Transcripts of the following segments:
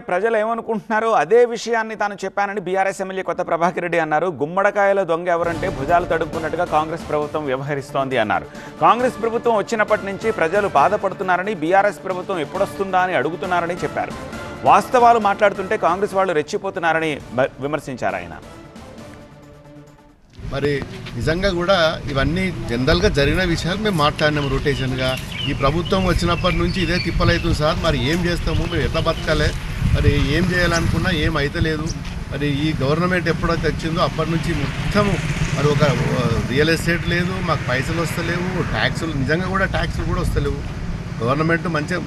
ప్రజలు ఏమనుకుంటున్నారో అదే విషయాన్ని తాను చెప్పానని బీఆర్ఎస్ ఎమ్మెల్యే కొత్త ప్రభాకర్ రెడ్డి అన్నారు. గుమ్మడికాయల దొంగ ఎవరంటే భుజాలు తడుపుకున్నట్టుగా కాంగ్రెస్ ప్రభుత్వం వ్యవహరిస్తోంది అన్నారు. కాంగ్రెస్ ప్రభుత్వం వచ్చినప్పటి నుంచి ప్రజలు బాధపడుతున్నారని, బీఆర్ఎస్ ప్రభుత్వం ఎప్పుడొస్తుందా అని అడుగుతున్నారని చెప్పారు. వాస్తవాలు మాట్లాడుతుంటే కాంగ్రెస్ వాళ్ళు రెచ్చిపోతున్నారని విమర్శించారు ఆయన. మరి నిజంగా కూడా ఇవన్నీ జనరల్గా జరిగిన విషయాలు మేము మాట్లాడినాం రొటేషన్గా. ఈ ప్రభుత్వం వచ్చినప్పటి నుంచి ఇదే తిప్పలవుతుంది సార్. మరి ఏం చేస్తాము, మేము ఎట్లా బతకాలి, మరి ఏం చేయాలనుకున్నా ఏం అయితలేదు. మరి ఈ గవర్నమెంట్ ఎప్పుడైతే వచ్చిందో అప్పటి నుంచి మొత్తము మరి ఒక రియల్ ఎస్టేట్ లేదు, మాకు పైసలు వస్తలేవు, ట్యాక్సులు నిజంగా కూడా ట్యాక్సులు కూడా వస్తలేవు. గవర్నమెంట్ మంచిగా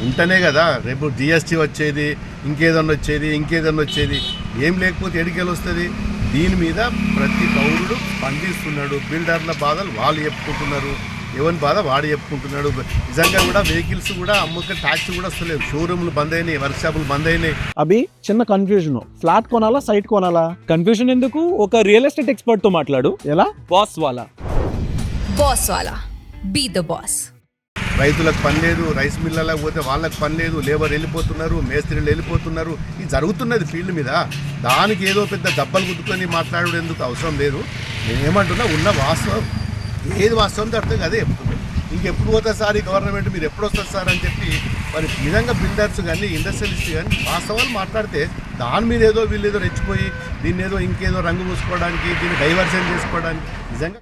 ఉంటేనే కదా రేపు జిఎస్టీ వచ్చేది, ఇంకేదన్నా వచ్చేది. ఏం లేకపోతే ఎడికెళ్ళి వస్తుంది. దీని మీద ప్రతి పౌరుడు స్పందిస్తున్నాడు. బిల్డర్ల బాధలు వాళ్ళు చెప్పుకుంటున్నారు, ఎవరి బాధ వాడు చెప్పుకుంటున్నాడు. నిజంగా కూడా వెహికల్స్ కూడా అమ్మక ట్యాక్స్ కూడా వస్తలేదు. షోరూమ్లు బంద్ అయినాయి, వర్క్ షాపులు బంద్ అయినాయి. అభి చిన్న కన్ఫ్యూజన్, ఫ్లాట్ కొనాలా సైట్ కొనాలా? కన్ఫ్యూజన్ ఎందుకు, ఒక రియల్ ఎస్టేట్ ఎక్స్పర్ట్ తో మాట్లాడు. ఎలా? బాస్ వాలా బీ ద బాస్. రైతులకు పని లేదు, రైస్ మిల్లలకు పోతే వాళ్ళకి పని లేదు, లేబర్ వెళ్ళిపోతున్నారు, మేస్త్రీలు వెళ్ళిపోతున్నారు. ఇది జరుగుతున్నది ఫీల్డ్ మీద. దానికి ఏదో పెద్ద దెబ్బలు గుద్దుకొని మాట్లాడడం ఎందుకు అవసరం లేదు. నేనేమంటున్నా ఉన్న వాస్తవం ఏది వాస్తవం జరుగుతుంది అదే చెప్తుంది. ఇంకెప్పుడు పోతుంది సార్ ఈ గవర్నమెంట్, మీరు ఎప్పుడు వస్తారు సార్ అని చెప్పి మరి నిజంగా బిల్డర్స్ కానీ ఇండస్ట్రియలిస్ట్ కానీ వాస్తవాలు మాట్లాడితే దాని మీద ఏదో వీళ్ళు ఏదో రెచ్చిపోయి దీన్ని ఏదో ఇంకేదో రంగు పూసుకోవడానికి, దీన్ని డైవర్షన్ చేసుకోవడానికి నిజంగా